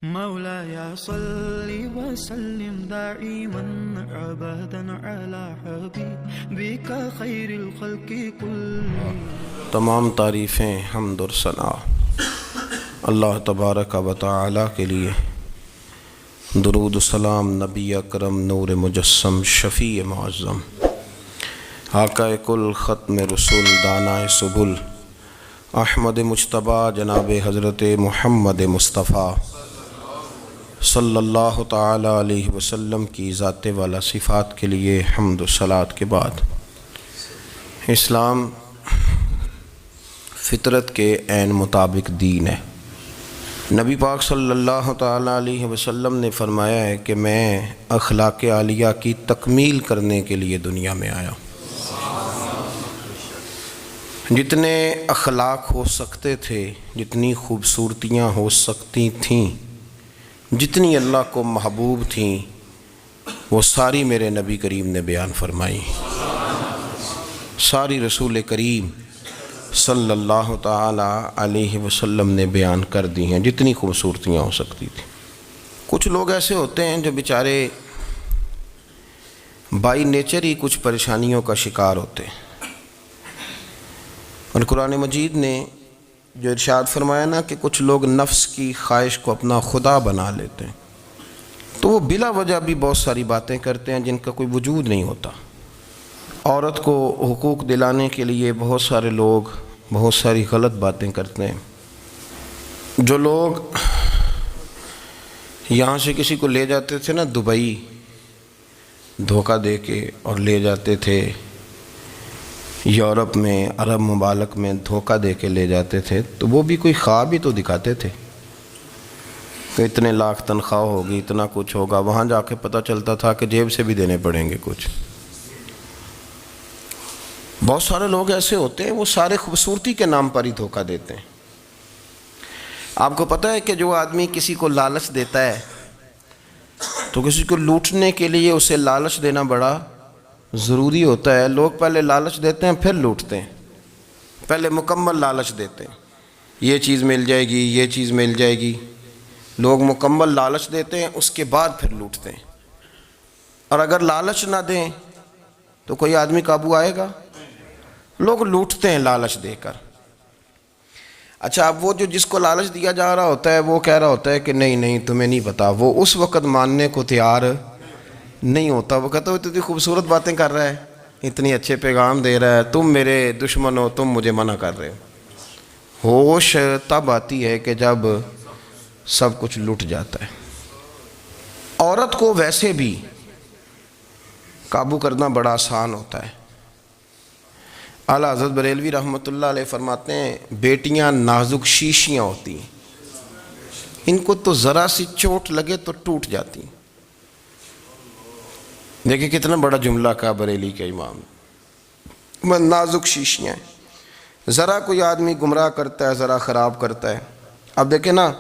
مولاي صل وسلم دائما ابدا على حبيبك خير الخلق كلهم. تمام تعریفیں حمد اور ثنا اللہ تبارک و تعالی کے لیے. درود و سلام نبی اکرم نور مجسم شفیع معظم آقا کل ختم رسول دانائے سبل احمد مجتبی جناب حضرت محمد مصطفیٰ صلی اللہ تعالی علیہ وسلم کی ذات والا صفات کے لیے حمد و صلات کے بعد، اسلام فطرت کے عین مطابق دین ہے. نبی پاک صلی اللہ تعالی علیہ وسلم نے فرمایا ہے کہ میں اخلاق عالیہ کی تکمیل کرنے کے لیے دنیا میں آیا. جتنے اخلاق ہو سکتے تھے، جتنی خوبصورتیاں ہو سکتی تھیں، جتنی اللہ کو محبوب تھیں، وہ ساری میرے نبی کریم نے بیان فرمائی. ساری رسول کریم صلی اللہ تعالی علیہ وسلم نے بیان کر دی ہیں جتنی خوبصورتیاں ہو سکتی تھیں. کچھ لوگ ایسے ہوتے ہیں جو بیچارے بائی نیچر ہی کچھ پریشانیوں کا شکار ہوتے ہیں، اور قرآن مجید نے جو ارشاد فرمایا نا کہ کچھ لوگ نفس کی خواہش کو اپنا خدا بنا لیتے ہیں، تو وہ بلا وجہ بھی بہت ساری باتیں کرتے ہیں جن کا کوئی وجود نہیں ہوتا. عورت کو حقوق دلانے کے لیے بہت سارے لوگ بہت ساری غلط باتیں کرتے ہیں. جو لوگ یہاں سے کسی کو لے جاتے تھے نا دبئی، دھوکہ دے کے اور لے جاتے تھے یورپ میں، عرب ممالک میں دھوکہ دے کے لے جاتے تھے، تو وہ بھی کوئی خواب ہی تو دکھاتے تھے کہ اتنے لاکھ تنخواہ ہوگی، اتنا کچھ ہوگا. وہاں جا کے پتہ چلتا تھا کہ جیب سے بھی دینے پڑیں گے کچھ. بہت سارے لوگ ایسے ہوتے ہیں، وہ سارے خوبصورتی کے نام پر ہی دھوکہ دیتے ہیں. آپ کو پتہ ہے کہ جو آدمی کسی کو لالچ دیتا ہے تو کسی کو لوٹنے کے لیے اسے لالچ دینا بڑا ضروری ہوتا ہے. لوگ پہلے لالچ دیتے ہیں پھر لوٹتے ہیں. پہلے مکمل لالچ دیتے ہیں، یہ چیز مل جائے گی، یہ چیز مل جائے گی. لوگ مکمل لالچ دیتے ہیں، اس کے بعد پھر لوٹتے ہیں. اور اگر لالچ نہ دیں تو کوئی آدمی قابو آئے گا؟ لوگ لوٹتے ہیں لالچ دے کر. اچھا، اب وہ جو جس کو لالچ دیا جا رہا ہوتا ہے وہ کہہ رہا ہوتا ہے کہ نہیں نہیں تمہیں نہیں پتا، وہ اس وقت ماننے کو تیار نہیں ہوتا. وہ کہتا ہے اتنی خوبصورت باتیں کر رہا ہے، اتنی اچھے پیغام دے رہا ہے، تم میرے دشمن ہو، تم مجھے منع کر رہے ہو. ہوش تب آتی ہے کہ جب سب کچھ لٹ جاتا ہے. عورت کو ویسے بھی قابو کرنا بڑا آسان ہوتا ہے. اعلیٰ حضرت بریلوی رحمۃ اللہ علیہ فرماتے ہیں بیٹیاں نازک شیشیاں ہوتی ہیں، ان کو تو ذرا سی چوٹ لگے تو ٹوٹ جاتی ہیں. دیکھیں کتنا بڑا جملہ کہا بریلی کے امام. نازک شیشیاں ہیں، ذرا کوئی آدمی گمراہ کرتا ہے، ذرا خراب کرتا ہے. اب دیکھیں نا،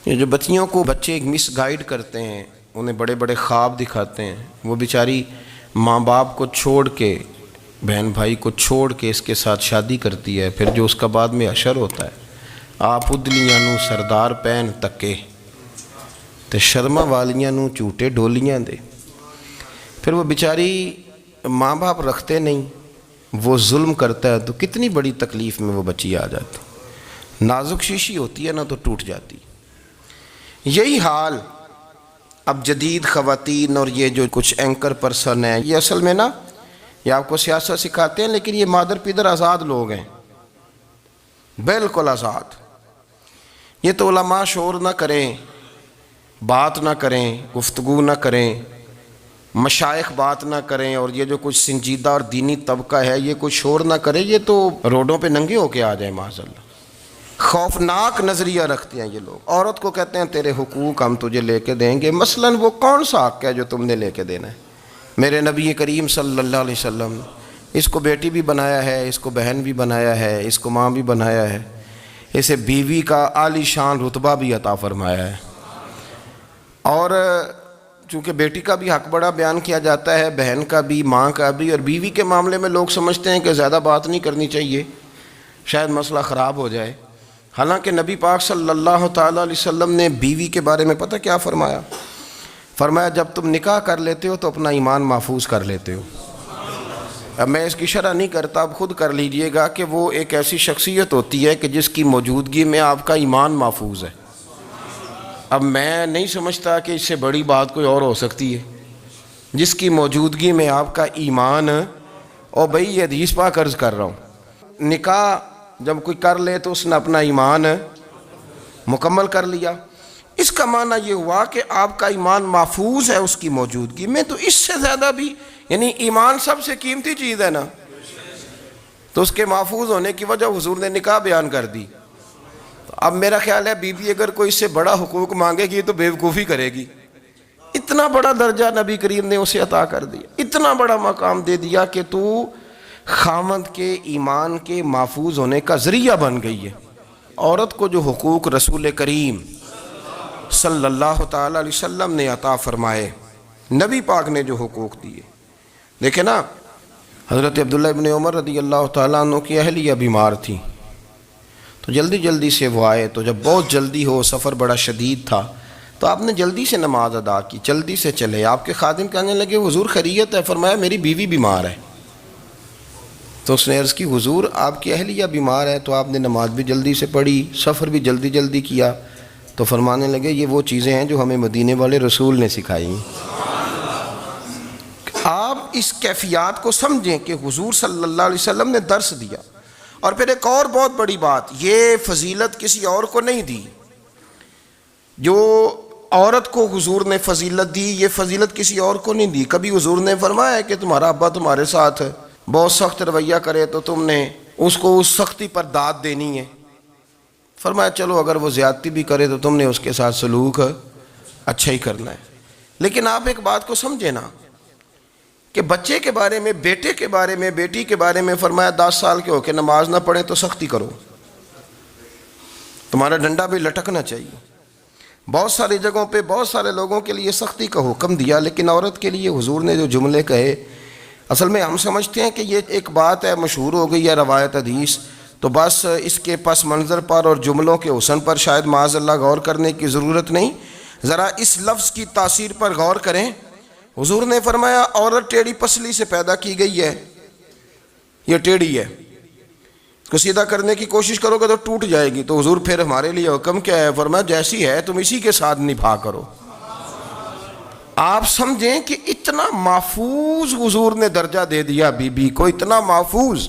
یہ جو بچیوں کو بچے مس گائیڈ کرتے ہیں، انہیں بڑے بڑے خواب دکھاتے ہیں، وہ بیچاری ماں باپ کو چھوڑ کے، بہن بھائی کو چھوڑ کے اس کے ساتھ شادی کرتی ہے. پھر جو اس کا بعد میں اشر ہوتا ہے، آپ ادلیاں نو سردار پہن تکے تے شرما والیاں نو جھوٹے ڈولیاں دے. پھر وہ بیچاری ماں باپ رکھتے نہیں، وہ ظلم کرتا ہے، تو کتنی بڑی تکلیف میں وہ بچی آ جاتی. نازک شیشی ہوتی ہے نا تو ٹوٹ جاتی. یہی حال اب جدید خواتین اور یہ جو کچھ اینکر پرسن ہیں، یہ اصل میں نا یہ آپ کو سیاست سکھاتے ہیں، لیکن یہ مادر پیدر آزاد لوگ ہیں، بالکل آزاد. یہ تو علماء شور نہ کریں، بات نہ کریں، گفتگو نہ کریں، مشائخ بات نہ کریں، اور یہ جو کچھ سنجیدہ اور دینی طبقہ ہے یہ کوئی شور نہ کرے، یہ تو روڈوں پہ ننگے ہو کے آ جائیں معاذ اللہ. خوفناک نظریہ رکھتے ہیں یہ لوگ. عورت کو کہتے ہیں تیرے حقوق ہم تجھے لے کے دیں گے. مثلاً وہ کون سا حق ہے جو تم نے لے کے دینا ہے؟ میرے نبی کریم صلی اللہ علیہ وسلم اس کو بیٹی بھی بنایا ہے، اس کو بہن بھی بنایا ہے، اس کو ماں بھی بنایا ہے، اسے بیوی کا عالی شان رتبہ بھی عطا فرمایا ہے. اور چونکہ بیٹی کا بھی حق بڑا بیان کیا جاتا ہے، بہن کا بھی، ماں کا بھی. اور بیوی کے معاملے میں لوگ سمجھتے ہیں کہ زیادہ بات نہیں کرنی چاہیے، شاید مسئلہ خراب ہو جائے. حالانکہ نبی پاک صلی اللہ تعالیٰ علیہ وسلم نے بیوی کے بارے میں پتہ کیا فرمایا؟ فرمایا جب تم نکاح کر لیتے ہو تو اپنا ایمان محفوظ کر لیتے ہو۔ اب میں اس کی شرح نہیں کرتا، اب خود کر لیجئے گا کہ وہ ایک ایسی شخصیت ہوتی ہے کہ جس کی موجودگی میں آپ کا ایمان محفوظ ہے۔ اب میں نہیں سمجھتا کہ اس سے بڑی بات کوئی اور ہو سکتی ہے، جس کی موجودگی میں آپ کا ایمان، اور بھئی یہ حدیث پاک عرض کر رہا ہوں، نکاح جب کوئی کر لے تو اس نے اپنا ایمان مکمل کر لیا۔ اس کا معنی یہ ہوا کہ آپ کا ایمان محفوظ ہے اس کی موجودگی میں، تو اس سے زیادہ بھی، یعنی ایمان سب سے قیمتی چیز ہے نا، تو اس کے محفوظ ہونے کی وجہ حضور نے نکاح بیان کر دی۔ اب میرا خیال ہے بی بی اگر کوئی اس سے بڑا حقوق مانگے گی تو بے وقوفی کرے گی۔ اتنا بڑا درجہ نبی کریم نے اسے عطا کر دیا، اتنا بڑا مقام دے دیا کہ تو خامند کے ایمان کے محفوظ ہونے کا ذریعہ بن گئی ہے۔ عورت کو جو حقوق رسول کریم صلی اللہ تعالیٰ علیہ وسلم نے عطا فرمائے، نبی پاک نے جو حقوق دیے، دیکھیں نا، حضرت عبداللہ ابن عمر رضی اللہ تعالیٰ عنہ کی اہلیہ بیمار تھی، تو جلدی جلدی سے وہ آئے، تو جب بہت جلدی ہو، سفر بڑا شدید تھا، تو آپ نے جلدی سے نماز ادا کی، جلدی سے چلے۔ آپ کے خادم کہنے لگے حضور خیریت ہے؟ فرمایا میری بیوی بیمار ہے۔ تو اس نے عرض کی حضور آپ کی اہلیہ بیمار ہے، تو آپ نے نماز بھی جلدی سے پڑھی، سفر بھی جلدی جلدی کیا۔ تو فرمانے لگے یہ وہ چیزیں ہیں جو ہمیں مدینے والے رسول نے سکھائی۔ آپ اس کیفیات کو سمجھیں کہ حضور صلی اللہ علیہ وسلم نے درس دیا۔ اور پھر ایک اور بہت بڑی بات، یہ فضیلت کسی اور کو نہیں دی، جو عورت کو حضور نے فضیلت دی، یہ فضیلت کسی اور کو نہیں دی۔ کبھی حضور نے فرمایا کہ تمہارا ابا تمہارے ساتھ بہت سخت رویہ کرے تو تم نے اس کو اس سختی پر داد دینی ہے؟ فرمایا چلو اگر وہ زیادتی بھی کرے تو تم نے اس کے ساتھ سلوک اچھا ہی کرنا ہے۔ لیکن آپ ایک بات کو سمجھیں نا کہ بچے کے بارے میں، بیٹے کے بارے میں، بیٹی کے بارے میں فرمایا 10 سال کے ہو کے نماز نہ پڑھیں تو سختی کرو، تمہارا ڈنڈا بھی لٹکنا چاہیے۔ بہت ساری جگہوں پہ بہت سارے لوگوں کے لیے سختی کا حکم دیا، لیکن عورت کے لیے حضور نے جو جملے کہے، اصل میں ہم سمجھتے ہیں کہ یہ ایک بات ہے، مشہور ہو گئی ہے روایت حدیث، تو بس اس کے پس منظر پر اور جملوں کے حسن پر شاید معاذ اللہ غور کرنے کی ضرورت نہیں، ذرا اس لفظ کی تاثیر پر غور کریں۔ حضور نے فرمایا عورت ٹیڑھی پسلی سے پیدا کی گئی ہے، یہ ٹیڑھی ہے، اس کو سیدھا کرنے کی کوشش کرو گے تو ٹوٹ جائے گی۔ تو حضور پھر ہمارے لیے حکم کیا ہے؟ فرمایا جیسی ہے تم اسی کے ساتھ نبھا کرو۔ آپ سمجھیں کہ اتنا محفوظ حضور نے درجہ دے دیا بی بی کو، اتنا محفوظ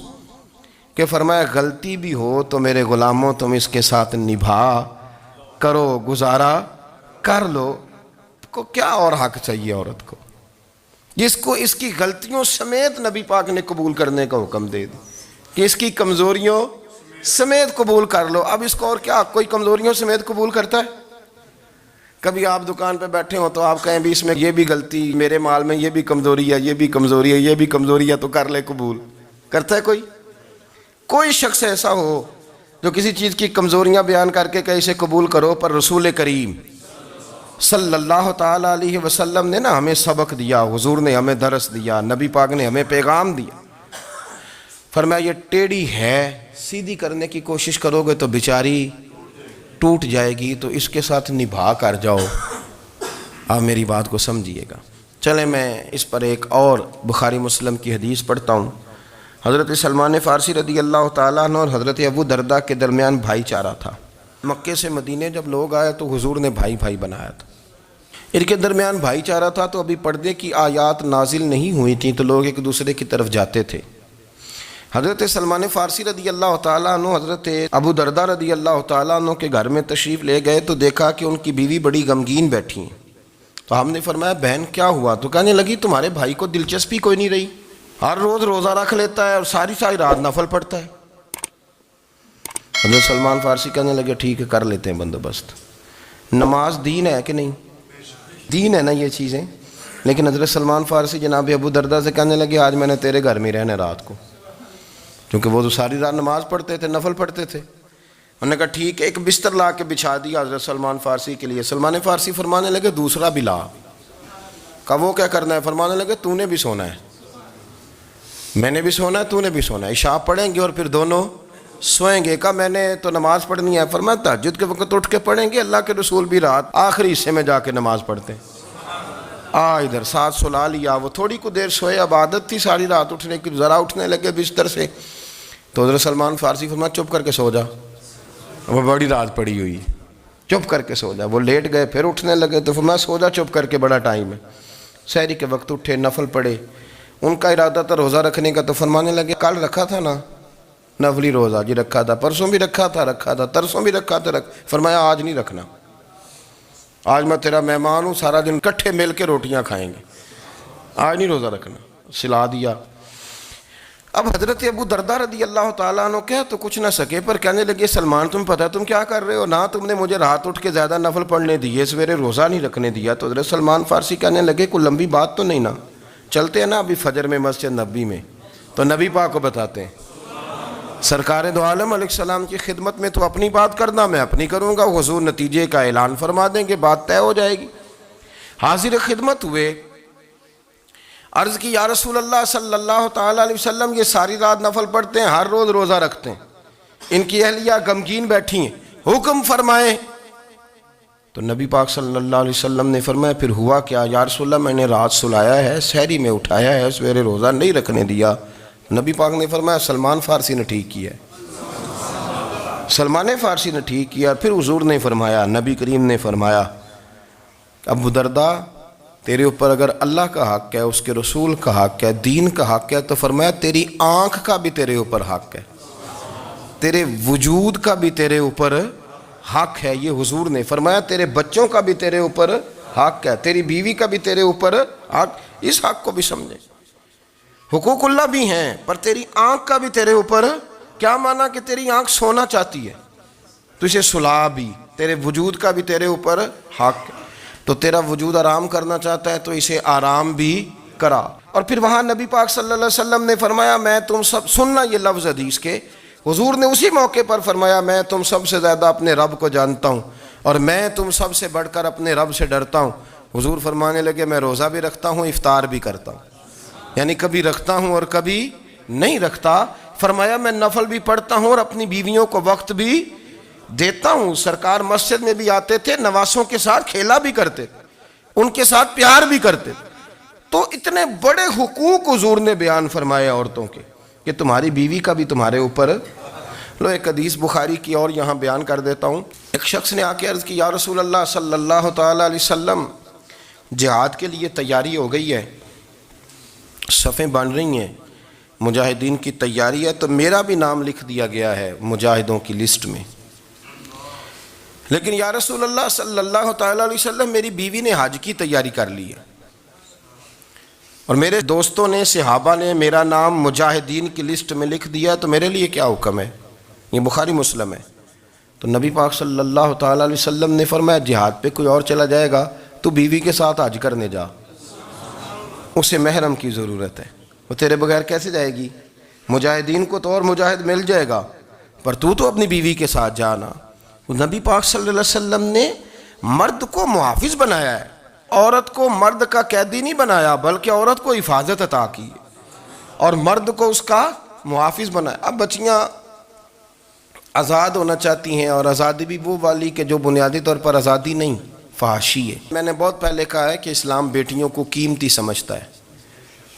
کہ فرمایا غلطی بھی ہو تو میرے غلاموں تم اس کے ساتھ نبھا کرو، گزارا کر لو۔ کو کیا اور حق چاہیے عورت کو، جس کو اس کی غلطیوں سمیت نبی پاک نے قبول کرنے کا حکم دے دی کہ اس کی کمزوریوں سمیت قبول کر لو۔ اب اس کو اور کیا، کوئی کمزوریوں سمیت قبول کرتا ہے؟ کبھی آپ دکان پہ بیٹھے ہو تو آپ کہیں بھی اس میں یہ بھی غلطی، میرے مال میں یہ بھی کمزوری ہے، یہ بھی کمزوری ہے، یہ بھی کمزوری ہے، تو کر لے قبول؟ کرتا ہے کوئی؟ کوئی شخص ایسا ہو جو کسی چیز کی کمزوریاں بیان کر کے کہ اسے قبول کرو؟ پر رسول کریم صلی اللہ تعالیٰ علیہ وسلم نے نا ہمیں سبق دیا، حضور نے ہمیں درس دیا، نبی پاک نے ہمیں پیغام دیا۔ فرمایا یہ ٹیڑھی ہے، سیدھی کرنے کی کوشش کرو گے تو بیچاری ٹوٹ جائے گی، تو اس کے ساتھ نبھا کر جاؤ۔ آپ میری بات کو سمجھیے گا۔ چلیں میں اس پر ایک اور بخاری مسلم کی حدیث پڑھتا ہوں۔ حضرت سلمان فارسی رضی اللہ تعالیٰ عنہ اور حضرت ابو درداء کے درمیان بھائی چارہ تھا۔ مکے سے مدینے جب لوگ آئے تو حضور نے بھائی بھائی بنایا تھا، ان کے درمیان بھائی چارہ تھا، تو ابھی پردے کی آیات نازل نہیں ہوئی تھیں، تو لوگ ایک دوسرے کی طرف جاتے تھے۔ حضرت سلمان فارسی رضی اللہ تعالیٰ عنہ حضرت ابو درداء رضی اللہ تعالیٰ عنہ کے گھر میں تشریف لے گئے تو دیکھا کہ ان کی بیوی بڑی غمگین بیٹھی ہیں۔ تو ہم نے فرمایا بہن کیا ہوا؟ تو کہنے لگی تمہارے بھائی کو دلچسپی کوئی نہیں رہی، ہر روز روزہ رکھ لیتا ہے اور ساری ساری رات نفل پڑھتا ہے۔ حضرت سلمان فارسی کہنے لگے ٹھیک ہے کر لیتے ہیں بندوبست۔ نماز دین ہے کہ نہیں؟ دین ہے نا یہ چیزیں۔ لیکن حضرت سلمان فارسی جناب ابو درداء سے کہنے لگے آج میں نے تیرے گھر میں رہنا رات کو، کیونکہ وہ تو ساری رات نماز پڑھتے تھے، نفل پڑھتے تھے۔ انہوں نے کہا ٹھیک ہے، ایک بستر لا کے بچھا دیا حضرت سلمان فارسی کے لیے۔ سلمان فارسی فرمانے لگے دوسرا بھی لا۔ کہا وہ کیا کرنا ہے؟ فرمانے لگے تو نے بھی سونا ہے، میں نے بھی سونا ہے، تو نے بھی سونا ہے، عشاء پڑھیں گے اور پھر دونوں سوئیں گے؟ کہا میں نے تو نماز پڑھنی ہے۔ فرمایا تہجد کے وقت اٹھ کے پڑھیں گے، اللہ کے رسول بھی رات آخری حصے میں جا کے نماز پڑھتے ہیں۔ ادھر ساتھ سلا لیا، وہ تھوڑی کو دیر سوئے، اب عادت تھی ساری رات اٹھنے کی، ذرا اٹھنے لگے بستر سے تو حضرت سلمان فارسی فرمایا چپ کر کے سو جا، وہ بڑی رات پڑی ہوئی، چپ کر کے سو جا۔ وہ لیٹ گئے، پھر اٹھنے لگے تو فرمایا سو جا چپ کر کے، بڑا ٹائم ہے۔ سحری کے وقت اٹھے، نفل پڑھے، ان کا ارادہ تھا روزہ رکھنے کا، تو فرمانے لگے کل رکھا تھا نا نفلی روزہ؟ جی رکھا تھا۔ پرسوں بھی رکھا تھا، ترسوں بھی رکھا تھا۔ فرمایا آج نہیں رکھنا، آج میں تیرا مہمان ہوں، سارا دن کٹھے مل کے روٹیاں کھائیں گے، آج نہیں روزہ رکھنا۔ سلا دیا۔ اب حضرت ابو درداء رضی اللہ تعالیٰ عنہ کہہ تو کچھ نہ سکے، پر کہنے لگے سلمان تم پتہ تم کیا کر رہے ہو، نہ تم نے مجھے رات اٹھ کے زیادہ نفل پڑھنے دیے، سویرے روزہ نہیں رکھنے دیا۔ تو حضرت سلمان فارسی کہنے لگے کوئی لمبی بات تو نہیں نا، چلتے ہیں نا ابھی فجر میں مسجد نبی میں، تو نبی پاک کو بتاتے ہیں سرکار دو عالم علیہ السلام کی خدمت میں تو اپنی بات کرنا، میں اپنی کروں گا، حضور نتیجے کا اعلان فرما دیں گے، بات طے ہو جائے گی۔ حاضر خدمت ہوئے، عرض کی یا رسول اللہ صلی اللہ تعالیٰ علیہ وسلم یہ ساری رات نفل پڑھتے ہیں، ہر روز روزہ رکھتے ہیں، ان کی اہلیہ غمگین بیٹھی ہیں، حکم فرمائیں۔ تو نبی پاک صلی اللہ علیہ وسلم نے فرمایا پھر ہوا کیا؟ یا رسول اللہ میں نے رات سلایا ہے، سحری میں اٹھایا ہے، سویرے روزہ نہیں رکھنے دیا۔ نبی پاک نے فرمایا سلمان فارسی نے ٹھیک کیا ہے، سلمان فارسی نے ٹھیک کیا۔ پھر حضور نے فرمایا، نبی کریم نے فرمایا ابو درداء تیرے اوپر اگر اللہ کا حق ہے، اس کے رسول کا حق ہے، دین کا حق ہے، تو فرمایا تیری آنکھ کا بھی تیرے اوپر حق ہے، تیرے وجود کا بھی تیرے اوپر حق ہے۔ یہ حضور نے فرمایا تیرے بچوں کا بھی تیرے اوپر حق ہے، تیری بیوی کا بھی تیرے اوپر حق۔ اس حق کو بھی سمجھے، حقوق اللہ بھی ہیں، پر تیری آنکھ کا بھی تیرے اوپر، کیا مانا کہ تیری آنکھ سونا چاہتی ہے تو اسے سلا بھی، تیرے وجود کا بھی تیرے اوپر حق ہے، تو تیرا وجود آرام کرنا چاہتا ہے تو اسے آرام بھی کرا۔ اور پھر وہاں نبی پاک صلی اللہ علیہ وسلم نے فرمایا میں تم سب، سننا یہ لفظ حدیث کے، حضور نے اسی موقع پر فرمایا میں تم سب سے زیادہ اپنے رب کو جانتا ہوں اور میں تم سب سے بڑھ کر اپنے رب سے ڈرتا ہوں۔ حضور فرمانے لگے میں روزہ بھی رکھتا ہوں، افطار بھی کرتا ہوں، یعنی کبھی رکھتا ہوں اور کبھی نہیں رکھتا۔ فرمایا میں نفل بھی پڑھتا ہوں اور اپنی بیویوں کو وقت بھی دیتا ہوں۔ سرکار مسجد میں بھی آتے تھے، نواسوں کے ساتھ کھیلا بھی کرتے، ان کے ساتھ پیار بھی کرتے۔ تو اتنے بڑے حقوق حضور نے بیان فرمائے عورتوں کے کہ تمہاری بیوی کا بھی تمہارے اوپر۔ لو ایک حدیث بخاری کی اور یہاں بیان کر دیتا ہوں۔ ایک شخص نے آ کے عرض کی یا رسول اللہ صلی اللہ تعالیٰ علیہ وسلم جہاد کے لیے تیاری ہو گئی ہے، صفیں بن رہی ہیں، مجاہدین کی تیاری ہے، تو میرا بھی نام لکھ دیا گیا ہے مجاہدوں کی لسٹ میں، لیکن یا رسول اللہ صلی اللہ تعالیٰ علیہ وسلم میری بیوی نے حج کی تیاری کر لی ہے اور میرے دوستوں نے، صحابہ نے میرا نام مجاہدین کی لسٹ میں لکھ دیا، تو میرے لیے کیا حکم ہے؟ یہ بخاری مسلم ہے۔ تو نبی پاک صلی اللہ تعالیٰ علیہ وسلم نے فرمایا جہاد پہ کوئی اور چلا جائے گا تو بیوی کے ساتھ حج کرنے جا، اسے محرم کی ضرورت ہے، وہ تیرے بغیر کیسے جائے گی؟ مجاہدین کو تو اور مجاہد مل جائے گا، پر تو اپنی بیوی کے ساتھ جانا۔ نبی پاک صلی اللہ علیہ وسلم نے مرد کو محافظ بنایا ہے، عورت کو مرد کا قیدی نہیں بنایا، بلکہ عورت کو حفاظت عطا کی اور مرد کو اس کا محافظ بنایا۔ اب بچیاں آزاد ہونا چاہتی ہیں، اور آزادی بھی وہ والی کہ جو بنیادی طور پر آزادی نہیں، فحاشی ہے۔ میں نے بہت پہلے کہا ہے کہ اسلام بیٹیوں کو قیمتی سمجھتا ہے۔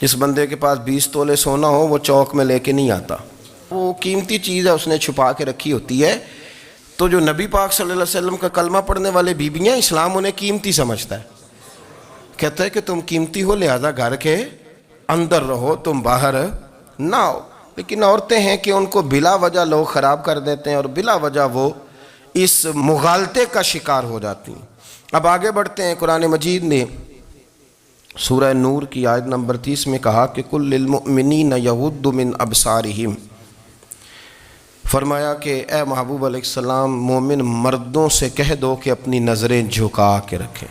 جس بندے کے پاس 20 تولے سونا ہو وہ چوک میں لے کے نہیں آتا، وہ قیمتی چیز ہے، اس نے چھپا کے رکھی ہوتی ہے۔ تو جو نبی پاک صلی اللہ علیہ وسلم کا کلمہ پڑھنے والے بیویاں، اسلام انہیں قیمتی سمجھتا ہے، کہتا ہے کہ تم قیمتی ہو لہذا گھر کے اندر رہو، تم باہر نہ آؤ۔ لیکن عورتیں ہیں کہ ان کو بلا وجہ لوگ خراب کر دیتے ہیں اور بلا وجہ وہ اس مغالطے کا شکار ہو جاتی ہیں۔ اب آگے بڑھتے ہیں۔ قرآن مجید نے سورہ نور کی آیت نمبر 30 میں کہا کہ کل للمؤمنین یغضوا من ابصارہم، فرمایا کہ اے محبوب علیہ السلام مومن مردوں سے کہہ دو کہ اپنی نظریں جھکا کے رکھیں،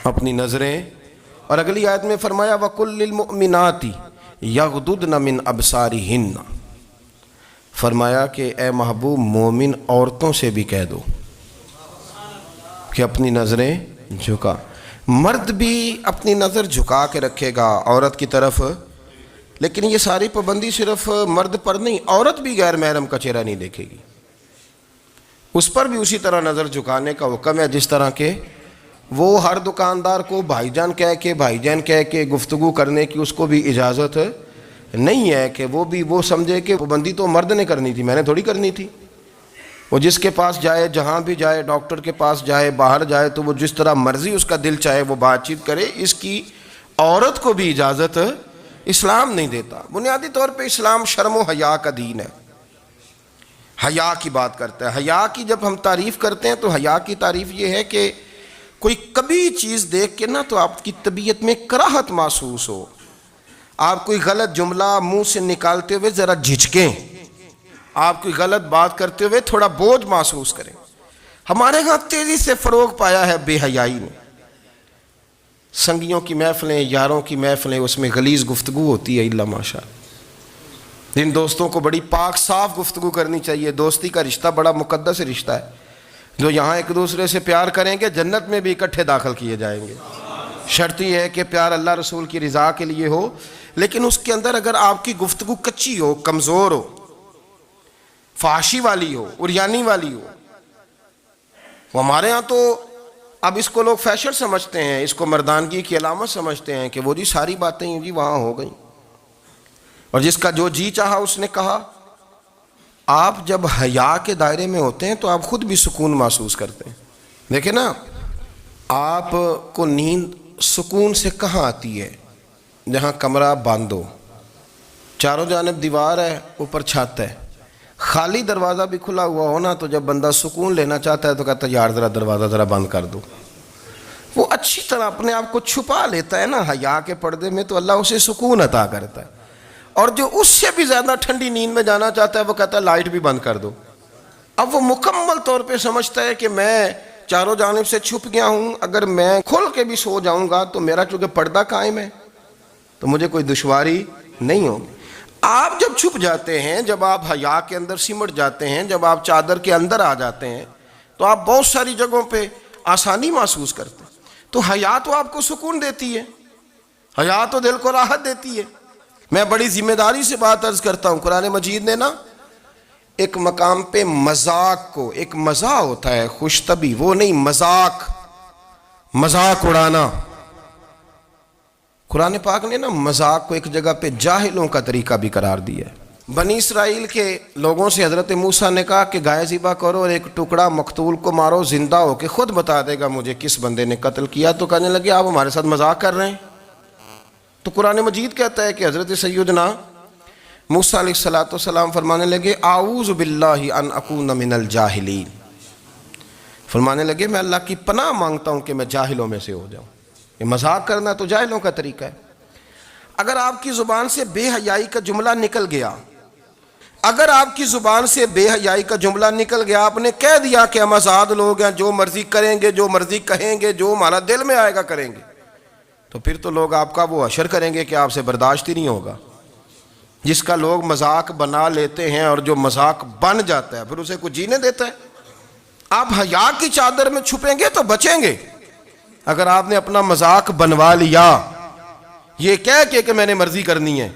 اپنی نظریں۔ اور اگلی آیت میں فرمایا وَقُلْ لِلْمُؤْمِنَاتِ یغضضن من ابصارہن، فرمایا کہ اے محبوب مومن عورتوں سے بھی کہہ دو کہ اپنی نظریں جھکا۔ مرد بھی اپنی نظر جھکا کے رکھے گا عورت کی طرف، لیکن یہ ساری پابندی صرف مرد پر نہیں، عورت بھی غیر محرم کا چہرہ نہیں دیکھے گی، اس پر بھی اسی طرح نظر جھکانے کا حکم ہے جس طرح کہ وہ ہر دکاندار کو بھائی جان کہہ کے گفتگو کرنے کی اس کو بھی اجازت نہیں ہے کہ وہ سمجھے کہ پابندی تو مرد نے کرنی تھی، میں نے تھوڑی کرنی تھی۔ وہ جس کے پاس جائے، جہاں بھی جائے، ڈاکٹر کے پاس جائے، باہر جائے، تو وہ جس طرح مرضی اس کا دل چاہے وہ بات چیت کرے، اس کی عورت کو بھی اجازت اسلام نہیں دیتا۔ بنیادی طور پہ اسلام شرم و حیا کا دین ہے، حیا کی بات کرتا ہے۔ حیا کی جب ہم تعریف کرتے ہیں تو حیا کی تعریف یہ ہے کہ کوئی کبھی چیز دیکھ کے نا تو آپ کی طبیعت میں کراہت محسوس ہو، آپ کوئی غلط جملہ منہ سے نکالتے ہوئے ذرا جھجکیں، آپ کوئی غلط بات کرتے ہوئے تھوڑا بوجھ محسوس کریں۔ ہمارے ہاں تیزی سے فروغ پایا ہے بے حیائی نے، سنگیوں کی محفلیں، یاروں کی محفلیں، اس میں غلیظ گفتگو ہوتی ہے الا ماشاء اللہ۔ جن دوستوں کو بڑی پاک صاف گفتگو کرنی چاہیے، دوستی کا رشتہ بڑا مقدس رشتہ ہے، جو یہاں ایک دوسرے سے پیار کریں گے جنت میں بھی اکٹھے داخل کیے جائیں گے۔ شرط یہ ہے کہ پیار اللہ رسول کی رضا کے لیے ہو، لیکن اس کے اندر اگر آپ کی گفتگو کچی ہو، کمزور ہو، فحاشی والی ہو، عریانی والی ہو، وہ ہمارے ہاں تو اب اس کو لوگ فیشن سمجھتے ہیں، اس کو مردانگی کی علامت سمجھتے ہیں کہ وہ جی ساری باتیں جی وہاں ہو گئیں، اور جس کا جو جی چاہا اس نے کہا۔ آپ جب حیا کے دائرے میں ہوتے ہیں تو آپ خود بھی سکون محسوس کرتے ہیں۔ دیکھیں نا، آپ کو نیند سکون سے کہاں آتی ہے؟ جہاں کمرہ بند ہو، چاروں جانب دیوار ہے، اوپر چھت ہے، خالی دروازہ بھی کھلا ہوا ہو نا، تو جب بندہ سکون لینا چاہتا ہے تو کہتا ہے یار ذرا دروازہ ذرا بند کر دو۔ وہ اچھی طرح اپنے آپ کو چھپا لیتا ہے نا حیا کے پردے میں، تو اللہ اسے سکون عطا کرتا ہے۔ اور جو اس سے بھی زیادہ ٹھنڈی نیند میں جانا چاہتا ہے وہ کہتا ہے لائٹ بھی بند کر دو۔ اب وہ مکمل طور پہ سمجھتا ہے کہ میں چاروں جانب سے چھپ گیا ہوں، اگر میں کھل کے بھی سو جاؤں گا تو میرا چونکہ پردہ قائم ہے تو مجھے کوئی دشواری نہیں ہوگی۔ آپ جب چھپ جاتے ہیں، جب آپ حیا کے اندر سمٹ جاتے ہیں، جب آپ چادر کے اندر آ جاتے ہیں تو آپ بہت ساری جگہوں پہ آسانی محسوس کرتے ہیں۔ تو حیا تو آپ کو سکون دیتی ہے، حیا تو دل کو راحت دیتی ہے۔ میں بڑی ذمہ داری سے بات عرض کرتا ہوں، قرآن مجید نے نا ایک مقام پہ مذاق کو، ایک مزاح ہوتا ہے خوش طبی، وہ نہیں، مذاق اڑانا، قرآن پاک نے نا مذاق کو ایک جگہ پہ جاہلوں کا طریقہ بھی قرار دیا ہے۔ بنی اسرائیل کے لوگوں سے حضرت موسیٰ نے کہا کہ گائے ذبح کرو اور ایک ٹکڑا مقتول کو مارو، زندہ ہو کے خود بتا دے گا مجھے کس بندے نے قتل کیا۔ تو کہنے لگے آپ ہمارے ساتھ مذاق کر رہے ہیں۔ تو قرآن مجید کہتا ہے کہ حضرت سیدنا موسیٰ علیہ السلام فرمانے لگے اعوذ باللہ ان اکون من الجاہلین، فرمانے لگے میں اللہ کی پناہ مانگتا ہوں کہ میں جاہلوں میں سے ہو جاؤں۔ یہ مذاق کرنا تو جاہلوں کا طریقہ ہے۔ اگر آپ کی زبان سے بے حیائی کا جملہ نکل گیا، اگر آپ کی زبان سے بے حیائی کا جملہ نکل گیا، آپ نے کہہ دیا کہ ہم آزاد لوگ ہیں، جو مرضی کریں گے، جو مرضی کہیں گے، جو ہمارا دل میں آئے گا کریں گے، تو پھر تو لوگ آپ کا وہ حشر کریں گے کہ آپ سے برداشت ہی نہیں ہوگا۔ جس کا لوگ مذاق بنا لیتے ہیں اور جو مذاق بن جاتا ہے پھر اسے کوئی جینے دیتا ہے؟ آپ حیا کی چادر میں چھپیں گے تو بچیں گے۔ اگر آپ نے اپنا مذاق بنوا لیا یہ کہہ کے کہ میں نے مرضی کرنی ہے،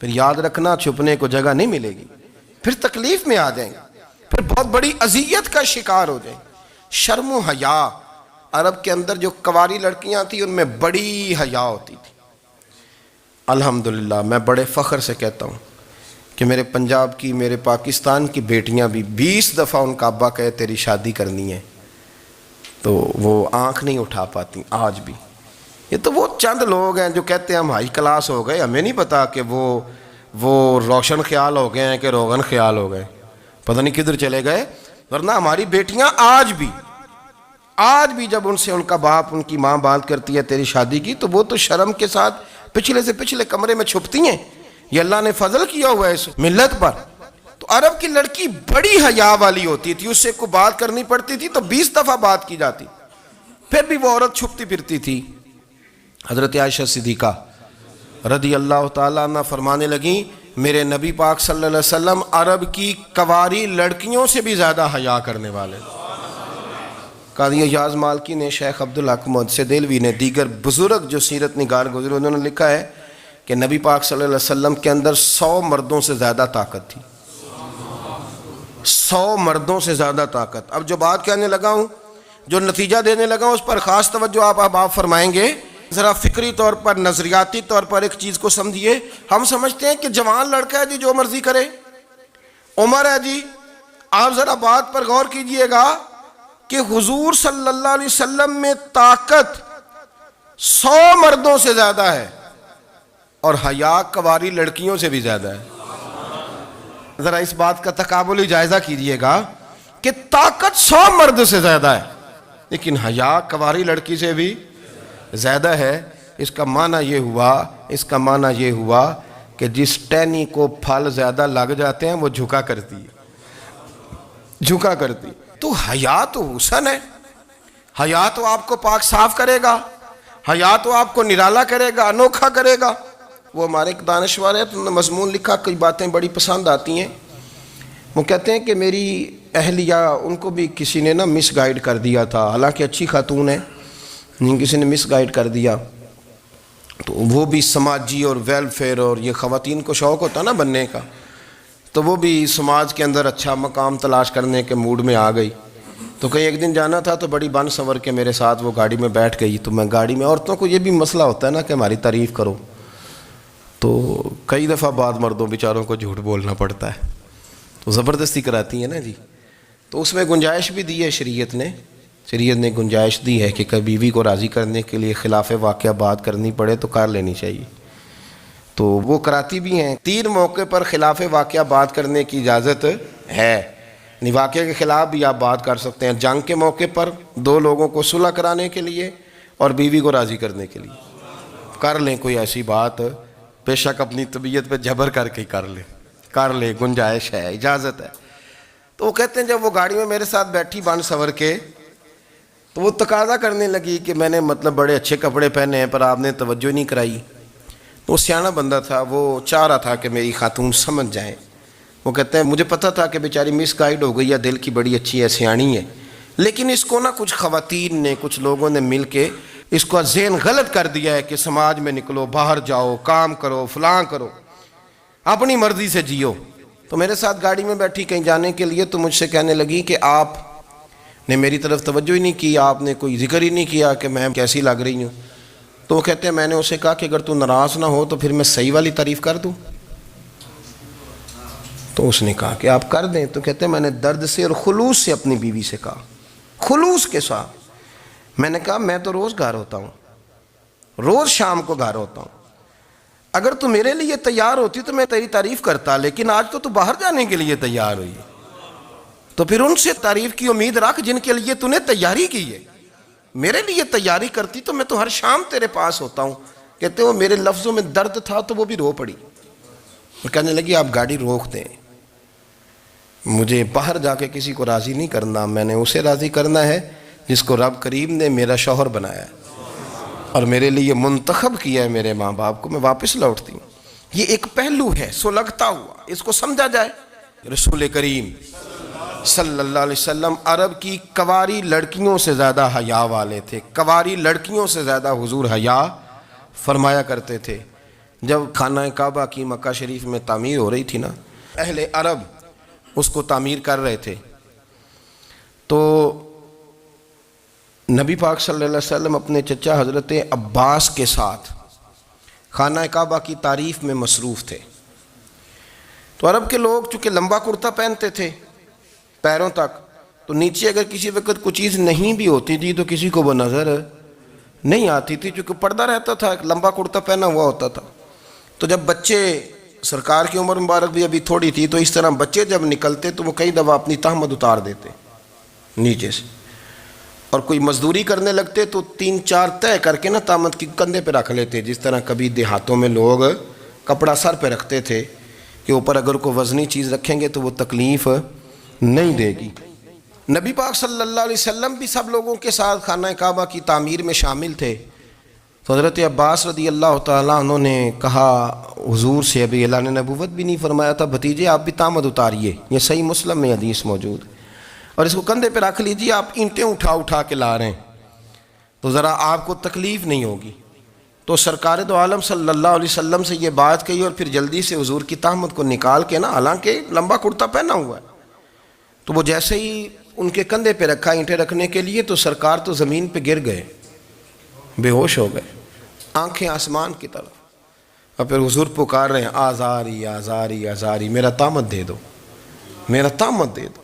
پھر یاد رکھنا چھپنے کو جگہ نہیں ملے گی، پھر تکلیف میں آ جائیں گے، پھر بہت بڑی اذیت کا شکار ہو جائیں۔ شرم و حیا، عرب کے اندر جو کنواری لڑکیاں تھیں ان میں بڑی حیا ہوتی تھی۔ الحمدللہ میں بڑے فخر سے کہتا ہوں کہ میرے پنجاب کی، میرے پاکستان کی بیٹیاں بھی 20 دفعہ ان کا ابا کہے تیری شادی کرنی ہے تو وہ آنکھ نہیں اٹھا پاتی آج بھی۔ یہ تو وہ چند لوگ ہیں جو کہتے ہیں ہم ہائی کلاس ہو گئے، ہمیں نہیں پتا کہ وہ روشن خیال ہو گئے ہیں کہ روغن خیال ہو گئے، پتہ نہیں کدھر چلے گئے۔ ورنہ ہماری بیٹیاں آج بھی جب ان سے ان کا باپ، ان کی ماں بات کرتی ہے تیری شادی کی، تو وہ تو شرم کے ساتھ پچھلے سے پچھلے کمرے میں چھپتی ہیں۔ یہ اللہ نے فضل کیا ہوا ہے اس ملت پر۔ تو عرب کی لڑکی بڑی حیا والی ہوتی تھی، اس سے کوئی بات کرنی پڑتی تھی تو 20 دفعہ بات کی جاتی، پھر بھی وہ عورت چھپتی پھرتی تھی۔ حضرت عائشہ صدیقہ رضی اللہ تعالیٰ عنہ فرمانے لگیں میرے نبی پاک صلی اللہ علیہ وسلم عرب کی کنواری لڑکیوں سے بھی زیادہ حیا کرنے والے۔ قاضی اعجاز مالکی نے، شیخ عبدالحق محدث دہلوی نے، دیگر بزرگ جو سیرت نگار گزرے، انہوں نے لکھا ہے کہ نبی پاک صلی اللہ علیہ وسلم کے اندر 100 مردوں سے زیادہ طاقت تھی. 100 مردوں سے زیادہ طاقت. اب جو بات کہنے لگا ہوں، جو نتیجہ دینے لگا ہوں، اس پر خاص توجہ آپ فرمائیں گے. ذرا فکری طور پر، نظریاتی طور پر ایک چیز کو سمجھیے. ہم سمجھتے ہیں کہ جوان لڑکا ہے جی جو مرضی کرے، عمر ہے جی. آپ ذرا بات پر غور کیجئے گا کہ حضور صلی اللہ علیہ وسلم میں طاقت 100 مردوں سے زیادہ ہے اور حیا کواری لڑکیوں سے بھی زیادہ ہے. ذرا اس بات کا تقابلی جائزہ کیجئے گا کہ طاقت 100 مرد سے زیادہ ہے لیکن حیا کواری لڑکی سے بھی زیادہ ہے. اس کا معنی یہ ہوا کہ جس ٹہنی کو پھل زیادہ لگ جاتے ہیں وہ جھکا کرتی. تو حیا تو حسن ہے، حیا تو آپ کو پاک صاف کرے گا، حیا تو آپ کو نرالا کرے گا، انوکھا کرے گا. وہ ہمارے ایک دانشور ہے، تو انہوں نے مضمون لکھا، کئی باتیں بڑی پسند آتی ہیں. وہ کہتے ہیں کہ میری اہلیہ، ان کو بھی کسی نے مس گائیڈ کر دیا تھا، حالانکہ اچھی خاتون ہے، کسی نے مس گائیڈ کر دیا. تو وہ بھی سماجی اور ویلفیئر، اور یہ خواتین کو شوق ہوتا نا بننے کا، تو وہ بھی سماج کے اندر اچھا مقام تلاش کرنے کے موڈ میں آ گئی. تو کہیں ایک دن جانا تھا تو بڑی بن سنور کے میرے ساتھ وہ گاڑی میں بیٹھ گئی. تو میں گاڑی میں، عورتوں کو یہ بھی مسئلہ ہوتا ہے نا کہ ہماری تعریف کرو، تو کئی دفعہ بعد مردوں بیچاروں کو جھوٹ بولنا پڑتا ہے، تو زبردستی کراتی ہیں نا جی. تو اس میں گنجائش بھی دی ہے شریعت نے گنجائش دی ہے کہ کبھی بیوی کو راضی کرنے کے لیے خلاف واقعہ بات کرنی پڑے تو کر لینی چاہیے. تو وہ کراتی بھی ہیں. 3 موقع پر خلاف واقعہ بات کرنے کی اجازت ہے. واقعے کے خلاف بھی آپ بات کر سکتے ہیں. جنگ کے موقع پر 2 لوگوں کو صلح کرانے کے لیے اور بیوی کو راضی کرنے کے لیے کر لیں کوئی ایسی بات، بے شک اپنی طبیعت پہ جبر کر کے کر لے، گنجائش ہے، اجازت ہے. تو وہ کہتے ہیں جب وہ گاڑی میں میرے ساتھ بیٹھی بن سنور کے، تو وہ تقاضا کرنے لگی کہ میں نے بڑے اچھے کپڑے پہنے ہیں پر آپ نے توجہ نہیں کرائی. وہ سیاںا بندہ تھا، وہ چاہ رہا تھا کہ میری خاتون سمجھ جائیں. وہ کہتے ہیں مجھے پتہ تھا کہ بیچاری مس گائیڈ ہو گئی ہے، دل کی بڑی اچھی ہے، سیاਣੀ ہے، لیکن اس کو کچھ خواتین نے، کچھ لوگوں نے مل کے اس کو ذہن غلط کر دیا ہے کہ سماج میں نکلو، باہر جاؤ، کام کرو، فلاں کرو، اپنی مرضی سے جیو. تو میرے ساتھ گاڑی میں بیٹھی کہیں جانے کے لیے، تو مجھ سے کہنے لگی کہ آپ نے میری طرف توجہ ہی نہیں کی، آپ نے کوئی ذکر ہی نہیں کیا کہ میں کیسی لگ رہی ہوں. تو وہ کہتے ہیں میں نے اسے کہا کہ اگر تو ناراض نہ ہو تو پھر میں صحیح والی تعریف کر دوں. تو اس نے کہا کہ آپ کر دیں. تو کہتے ہیں میں نے درد سے اور خلوص سے اپنی بیوی سے کہا، خلوص کے ساتھ میں نے کہا میں تو روز گھر ہوتا ہوں، روز شام کو گھر ہوتا ہوں، اگر تو میرے لیے تیار ہوتی تو میں تیری تعریف کرتا، لیکن آج تو باہر جانے کے لیے تیار ہوئی، تو پھر ان سے تعریف کی امید رکھ جن کے لیے تو نے تیاری کی ہے. میرے لیے تیاری کرتی تو میں تو ہر شام تیرے پاس ہوتا ہوں. کہتے وہ میرے لفظوں میں درد تھا تو وہ بھی رو پڑی. کہنے لگی آپ گاڑی روک دیں، مجھے باہر جا کے کسی کو راضی نہیں کرنا، میں نے اسے راضی کرنا ہے جس کو رب کریم نے میرا شوہر بنایا ہے اور میرے لیے منتخب کیا ہے میرے ماں باپ کو. میں واپس لوٹتی ہوں. یہ ایک پہلو ہے سلگتا ہوا، اس کو سمجھا جائے. رسول کریم صلی اللہ علیہ وسلم عرب کی کواری لڑکیوں سے زیادہ حیا والے تھے. کواری لڑکیوں سے زیادہ حضور حیا فرمایا کرتے تھے. جب خانہ کعبہ کی مکہ شریف میں تعمیر ہو رہی تھی نا، اہل عرب اس کو تعمیر کر رہے تھے، تو نبی پاک صلی اللہ علیہ وسلم اپنے چچا حضرت عباس کے ساتھ خانہ کعبہ کی تعریف میں مصروف تھے. تو عرب کے لوگ چونکہ لمبا کرتا پہنتے تھے پیروں تک، تو نیچے اگر کسی وقت کوئی چیز نہیں بھی ہوتی تھی تو کسی کو وہ نظر نہیں آتی تھی، چونکہ پردہ رہتا تھا، ایک لمبا کرتا پہنا ہوا ہوتا تھا. تو جب بچے، سرکار کی عمر مبارک بھی ابھی تھوڑی تھی، تو اس طرح بچے جب نکلتے تو وہ کئی دفعہ اپنی تہمت اتار دیتے نیچے سے، اور کوئی مزدوری کرنے لگتے تو 3-4 طے کر کے تہمت کی کندھے پہ رکھ لیتے. جس طرح کبھی دیہاتوں میں لوگ کپڑا سر پہ رکھتے تھے کہ اوپر اگر کوئی وزنی چیز رکھیں گے تو وہ تکلیف نہیں دے گی. نبی پاک صلی اللہ علیہ وسلم بھی سب لوگوں کے ساتھ خانہ کعبہ کی تعمیر میں شامل تھے. تو حضرت عباس رضی اللہ تعالیٰ عنہ نے کہا حضور سے، ابھی اعلان نبوت بھی نہیں فرمایا تھا، بھتیجے آپ بھی تہمت اتاریے، یہ صحیح مسلم میں حدیث موجود، اور اس کو کندھے پہ رکھ لیجیے، آپ اینٹیں اٹھا کے لا رہے ہیں تو ذرا آپ کو تکلیف نہیں ہوگی. تو سرکار دو عالم صلی اللہ علیہ وسلم سے یہ بات کہی اور پھر جلدی سے حضور کی تہمت کو نکال کے نا، حالانکہ لمبا کرتا پہنا ہوا ہے، تو وہ جیسے ہی ان کے کندھے پہ رکھا اینٹیں رکھنے کے لیے، تو سرکار تو زمین پہ گر گئے، بے ہوش ہو گئے، آنکھیں آسمان کی طرف، اور پھر حضور پکار رہے ہیں آزاری آزاری آزاری، میرا تامت دے دو، میرا تامت دے دو۔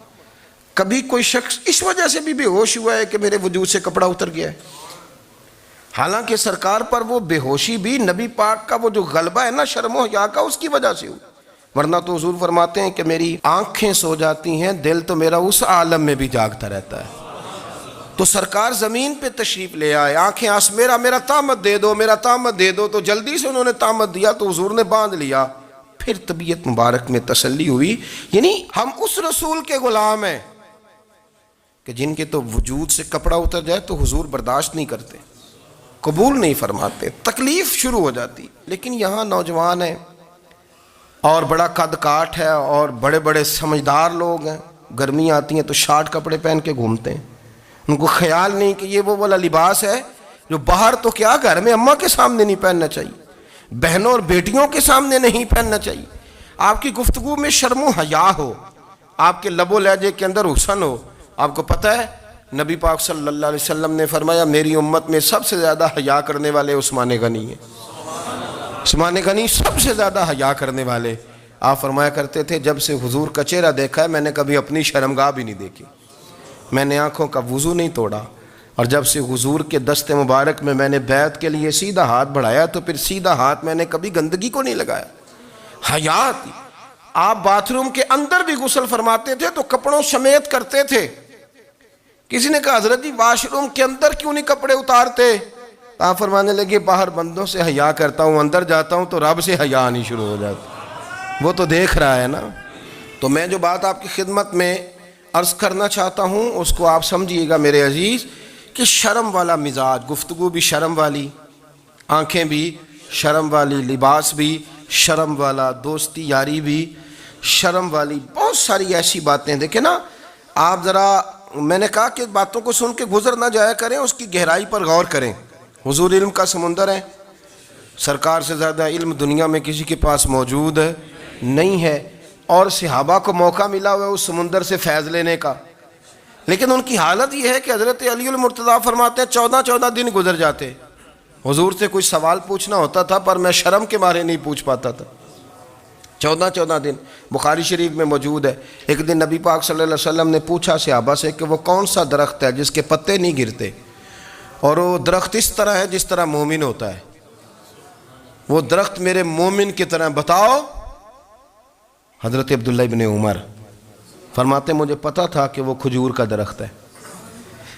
کبھی کوئی شخص اس وجہ سے بھی بے ہوش ہوا ہے کہ میرے وجود سے کپڑا اتر گیا ہے؟ حالانکہ سرکار پر وہ بے ہوشی بھی نبی پاک کا وہ جو غلبہ ہے نا شرم و حیا کا، اس کی وجہ سے ہوئی، ورنہ تو حضور فرماتے ہیں کہ میری آنکھیں سو جاتی ہیں، دل تو میرا اس عالم میں بھی جاگتا رہتا ہے۔ تو سرکار زمین پہ تشریف لے آئے، آنکھیں میرا تامت دے دو، میرا تامت دے دو، تو جلدی سے انہوں نے تامت دیا تو حضور نے باندھ لیا، پھر طبیعت مبارک میں تسلی ہوئی۔ یعنی ہم اس رسول کے غلام ہیں کہ جن کے تو وجود سے کپڑا اتر جائے تو حضور برداشت نہیں کرتے، قبول نہیں فرماتے، تکلیف شروع ہو جاتی۔ لیکن یہاں نوجوان ہیں اور بڑا قد کاٹ ہے اور بڑے بڑے سمجھدار لوگ ہیں، گرمیاں آتی ہیں تو شارٹ کپڑے پہن کے گھومتے ہیں، ان کو خیال نہیں کہ یہ وہ والا لباس ہے جو باہر تو کیا گھر میں اماں کے سامنے نہیں پہننا چاہیے، بہنوں اور بیٹیوں کے سامنے نہیں پہننا چاہیے۔ آپ کی گفتگو میں شرم و حیا ہو، آپ کے لب و لہجے کے اندر حسن ہو۔ آپ کو پتہ ہے نبی پاک صلی اللہ علیہ وسلم نے فرمایا میری امت میں سب سے زیادہ حیا کرنے والے عثمان غنی ہیں، عثمان غنی سب سے زیادہ حیا کرنے والے۔ آپ فرمایا کرتے تھے جب سے حضور کا چہرہ دیکھا ہے میں نے کبھی اپنی شرمگاہ بھی نہیں دیکھی، میں نے آنکھوں کا وضو نہیں توڑا، اور جب سے حضور کے دست مبارک میں میں نے بیعت کے لیے سیدھا ہاتھ بڑھایا تو پھر سیدھا ہاتھ میں نے کبھی گندگی کو نہیں لگایا۔ حیا تھی۔ آپ باتھ روم کے اندر بھی غسل فرماتے تھے تو کپڑوں سمیت کرتے تھے۔ کسی نے کہا حضرت جی واش روم کے اندر کیوں نہیں کپڑے اتارتے؟ آپ فرمانے لگے باہر بندوں سے حیا کرتا ہوں، اندر جاتا ہوں تو رب سے حیا آنی شروع ہو جاتی، وہ تو دیکھ رہا ہے نا۔ تو میں جو بات آپ کی خدمت میں عرض کرنا چاہتا ہوں اس کو آپ سمجھیے گا میرے عزیز، کہ شرم والا مزاج، گفتگو بھی شرم والی، آنکھیں بھی شرم والی، لباس بھی شرم والا، دوستی یاری بھی شرم والی، بہت ساری ایسی باتیں۔ دیکھیں نا آپ ذرا، میں نے کہا کہ باتوں کو سن کے گزر نہ جایا کریں، اس کی گہرائی پر غور کریں۔ حضور علم کا سمندر ہے، سرکار سے زیادہ علم دنیا میں کسی کے پاس موجود نہیں ہے، اور صحابہ کو موقع ملا ہوا ہے اس سمندر سے فیض لینے کا، لیکن ان کی حالت یہ ہے کہ حضرت علی المرتضیٰ فرماتے ہیں 14 دن گزر جاتے، حضور سے کوئی سوال پوچھنا ہوتا تھا پر میں شرم کے مارے نہیں پوچھ پاتا تھا۔ 14 دن بخاری شریف میں موجود ہے۔ ایک دن نبی پاک صلی اللہ علیہ وسلم نے پوچھا صحابہ سے کہ وہ کون سا درخت ہے جس کے پتے نہیں گرتے، اور وہ درخت اس طرح ہے جس طرح مومن ہوتا ہے، وہ درخت میرے مومن کی طرح بتاؤ۔ حضرت عبداللہ ابن عمر فرماتے مجھے پتا تھا کہ وہ کھجور کا درخت ہے،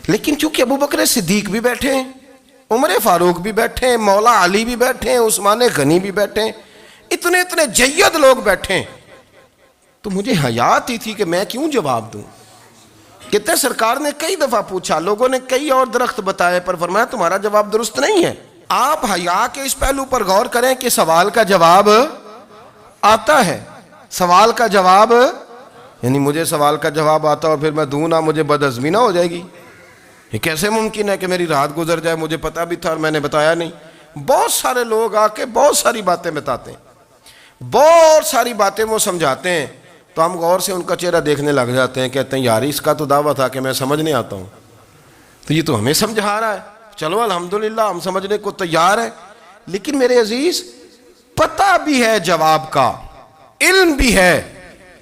لیکن چونکہ ابو بکر صدیق بھی بیٹھے ہیں، عمر فاروق بھی بیٹھے ہیں، مولا علی بھی بیٹھے ہیں، عثمان غنی بھی بیٹھے ہیں، اتنے جید لوگ بیٹھے ہیں، تو مجھے حیا آتی تھی کہ میں کیوں جواب دوں۔ کہتے سرکار نے کئی دفعہ پوچھا، لوگوں نے کئی اور درخت بتائے، پر فرمایا تمہارا جواب درست نہیں ہے۔ آپ حیا کے اس پہلو پر غور کریں کہ سوال کا جواب آتا ہے، سوال کا جواب، یعنی مجھے سوال کا جواب آتا اور پھر میں دوں نہ، مجھے بدعزمی نہ ہو جائے گی؟ یہ کیسے ممکن ہے کہ میری رات گزر جائے، مجھے پتا بھی تھا اور میں نے بتایا نہیں؟ بہت سارے لوگ آ کے بہت ساری باتیں بتاتے ہیں، بہت ساری باتیں وہ سمجھاتے ہیں، تو ہم غور سے ان کا چہرہ دیکھنے لگ جاتے ہیں، کہتے ہیں یار اس کا تو دعویٰ تھا کہ میں سمجھنے آتا ہوں، تو یہ تو ہمیں سمجھا رہا ہے، چلو الحمدللہ ہم سمجھنے کو تیار ہیں۔ لیکن میرے عزیز پتہ بھی ہے جواب کا، علم بھی ہے،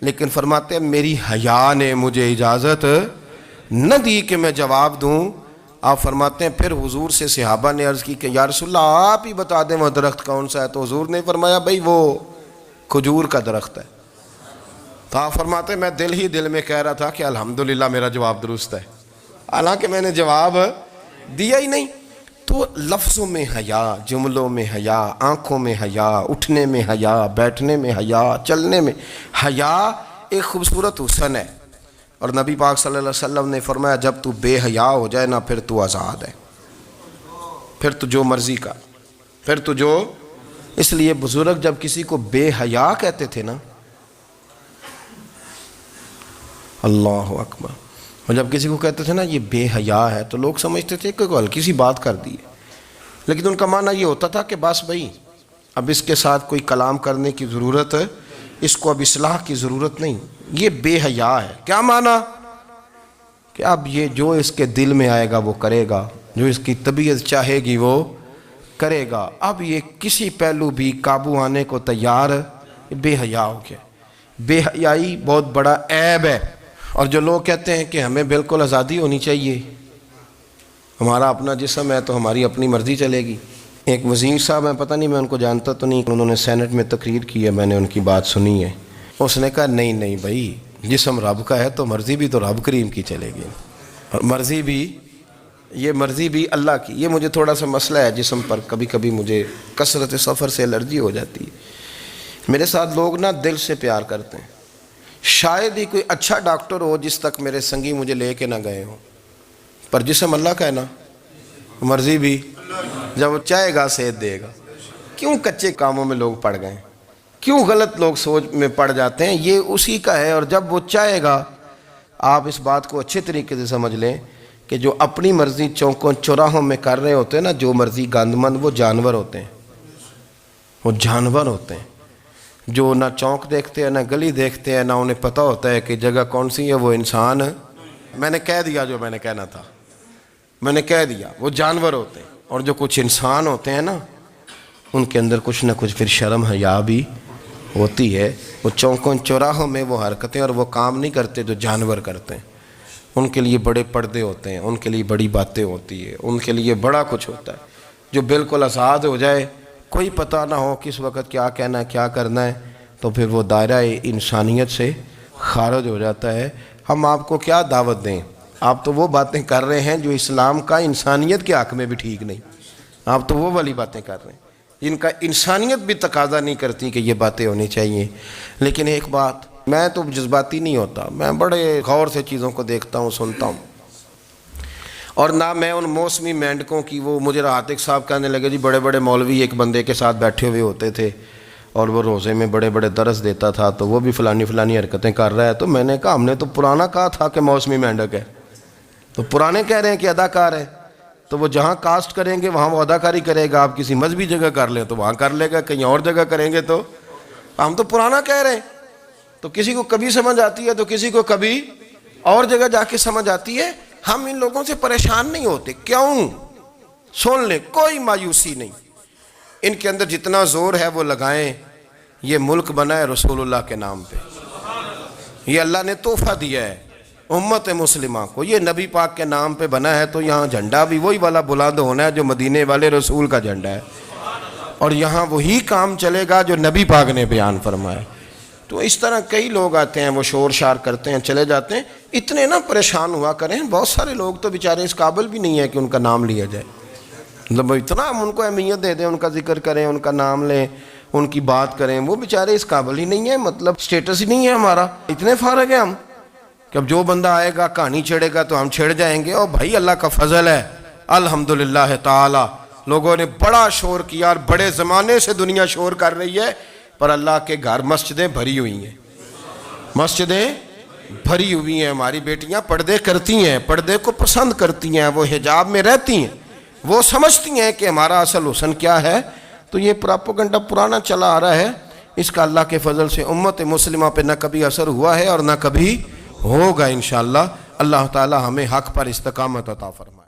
لیکن فرماتے ہیں میری حیا نے مجھے اجازت نہ دی کہ میں جواب دوں۔ آپ فرماتے ہیں پھر حضور سے صحابہ نے عرض کی کہ یا رسول اللہ آپ ہی بتا دیں وہ درخت کون سا ہے، تو حضور نے فرمایا بھئی وہ کھجور کا درخت ہے۔ تو آپ فرماتے ہیں میں دل ہی دل میں کہہ رہا تھا کہ الحمدللہ میرا جواب درست ہے، حالانکہ میں نے جواب دیا ہی نہیں۔ تو لفظوں میں حیا، جملوں میں حیا، آنکھوں میں حیا، اٹھنے میں حیا، بیٹھنے میں حیا، چلنے میں حیا ایک خوبصورت حسن ہے، اور نبی پاک صلی اللہ علیہ وسلم نے فرمایا جب تو بے حیا ہو جائے نا پھر تو آزاد ہے، پھر تو جو مرضی کا، پھر تو جو، اس لیے بزرگ جب کسی کو بے حیا کہتے تھے نا، اللہ اکبر، اور جب کسی کو کہتے تھے نا یہ بے حیا ہے تو لوگ سمجھتے تھے کہ کوئی ہلکی سی بات کر دی ہے، لیکن ان کا معنی یہ ہوتا تھا کہ بس بھائی اب اس کے ساتھ کوئی کلام کرنے کی ضرورت ہے، اس کو اب اصلاح کی ضرورت نہیں، یہ بے حیا ہے۔ کیا معنی؟ کہ اب یہ جو اس کے دل میں آئے گا وہ کرے گا، جو اس کی طبیعت چاہے گی وہ کرے گا، اب یہ کسی پہلو بھی قابو آنے کو تیار بے حیا ہو گیا۔ بے حیائی بہت بڑا عیب ہے۔ اور جو لوگ کہتے ہیں کہ ہمیں بالکل آزادی ہونی چاہیے، ہمارا اپنا جسم ہے تو ہماری اپنی مرضی چلے گی۔ ایک وزیر صاحب ہیں، پتہ نہیں میں ان کو جانتا تو نہیں، انہوں نے سینٹ میں تقریر کی ہے، میں نے ان کی بات سنی ہے۔ اس نے کہا نہیں بھائی، جسم رب کا ہے تو مرضی بھی تو رب کریم کی چلے گی، اور مرضی بھی اللہ کی۔ یہ مجھے تھوڑا سا مسئلہ ہے جسم پر، کبھی کبھی مجھے کثرت سفر سے الرجی ہو جاتی ہے۔ میرے ساتھ لوگ نا دل سے پیار کرتے ہیں، شاید ہی کوئی اچھا ڈاکٹر ہو جس تک میرے سنگی مجھے لے کے نہ گئے ہوں، پر جسم اللہ کا ہے نا، مرضی بھی جب وہ چاہے گا صحت دے گا۔ کیوں کچے کاموں میں لوگ پڑ گئے، کیوں غلط لوگ سوچ میں پڑ جاتے ہیں؟ یہ اسی کا ہے، اور جب وہ چاہے گا، آپ اس بات کو اچھے طریقے سے سمجھ لیں کہ جو اپنی مرضی چوکوں چوراہوں میں کر رہے ہوتے ہیں نا، جو مرضی گندمند، وہ جانور ہوتے ہیں، وہ جانور ہوتے ہیں جو نہ چونک دیکھتے ہیں، نہ گلی دیکھتے ہیں، نہ انہیں پتہ ہوتا ہے کہ جگہ کون سی ہے۔ وہ انسان، میں نے کہہ دیا جو میں نے کہنا تھا، میں نے کہہ دیا، وہ جانور ہوتے ہیں۔ اور جو کچھ انسان ہوتے ہیں نا، ان کے اندر کچھ نہ کچھ پھر شرم حیا بھی ہوتی ہے۔ وہ چوکوں چوراہوں میں وہ حرکتیں اور وہ کام نہیں کرتے جو جانور کرتے ہیں۔ ان کے لیے بڑے پردے ہوتے ہیں، ان کے لیے بڑی باتیں ہوتی ہے، ان کے لیے بڑا کچھ ہوتا ہے۔ جو بالکل آزاد ہو جائے، کوئی پتہ نہ ہو کس وقت کیا کہنا ہے کیا کرنا ہے، تو پھر وہ دائرہ انسانیت سے خارج ہو جاتا ہے۔ ہم آپ کو کیا دعوت دیں؟ آپ تو وہ باتیں کر رہے ہیں جو اسلام کا انسانیت کے حق میں بھی ٹھیک نہیں۔ آپ تو وہ والی باتیں کر رہے ہیں جن کا انسانیت بھی تقاضا نہیں کرتی کہ یہ باتیں ہونی چاہیے۔ لیکن ایک بات، میں تو جذباتی نہیں ہوتا، میں بڑے غور سے چیزوں کو دیکھتا ہوں، سنتا ہوں، اور نہ میں ان موسمی مینڈکوں کی، وہ مجھے عاتق صاحب کہنے لگے جی بڑے بڑے مولوی ایک بندے کے ساتھ بیٹھے ہوئے ہوتے تھے اور وہ روزے میں بڑے بڑے درس دیتا تھا تو وہ بھی فلانی حرکتیں کر رہا ہے۔ تو میں نے کہا ہم نے تو پرانا کہا تھا کہ موسمی مینڈک ہے، تو پرانے کہہ رہے ہیں کہ اداکار ہے، تو وہ جہاں کاسٹ کریں گے وہاں وہ اداکاری کرے گا۔ آپ کسی مذہبی جگہ کر لیں تو وہاں کر لے گا، کہیں اور جگہ کریں گے تو ہم تو پرانا کہہ رہے ہیں۔ تو کسی کو کبھی سمجھ آتی ہے تو کسی کو کبھی اور جگہ جا کے سمجھ آتی ہے۔ ہم ان لوگوں سے پریشان نہیں ہوتے، کیوں؟ سن لیں، کوئی مایوسی نہیں، ان کے اندر جتنا زور ہے وہ لگائیں۔ یہ ملک بنا ہے رسول اللہ کے نام پہ، یہ اللہ نے تحفہ دیا ہے امت مسلمہ کو، یہ نبی پاک کے نام پہ بنا ہے، تو یہاں جھنڈا بھی وہی والا بلند ہونا ہے جو مدینے والے رسول کا جھنڈا ہے، اور یہاں وہی کام چلے گا جو نبی پاک نے بیان فرمایا۔ تو اس طرح کئی لوگ آتے ہیں، وہ شور شار کرتے ہیں، چلے جاتے ہیں۔ اتنے نہ پریشان ہوا کریں، بہت سارے لوگ تو بیچارے اس قابل بھی نہیں ہے کہ ان کا نام لیا جائے، مطلب اتنا ہم ان کو اہمیت دے دیں، ان کا ذکر کریں، ان کا نام لیں، ان کی بات کریں، وہ بیچارے اس قابل ہی نہیں ہے، مطلب سٹیٹس ہی نہیں ہے ہمارا۔ اتنے فارغ ہیں ہم کہ اب جو بندہ آئے گا کہانی چھیڑے گا تو ہم چھیڑ جائیں گے۔ اور بھائی اللہ کا فضل ہے الحمدللہ تعالی، لوگوں نے بڑا شور کیا اور بڑے زمانے سے دنیا شور کر رہی ہے، پر اللہ کے گھر مسجدیں بھری ہوئی ہیں، مسجدیں بھری ہوئی ہیں۔ ہماری بیٹیاں پردے کرتی ہیں، پردے کو پسند کرتی ہیں، وہ حجاب میں رہتی ہیں، وہ سمجھتی ہیں کہ ہمارا اصل حسن کیا ہے۔ تو یہ پراپوگنڈا پرانا چلا آ رہا ہے، اس کا اللہ کے فضل سے امت مسلمہ پہ نہ کبھی اثر ہوا ہے اور نہ کبھی ہوگا انشاءاللہ۔ اللہ تعالی ہمیں حق پر استقامت عطا فرمائے۔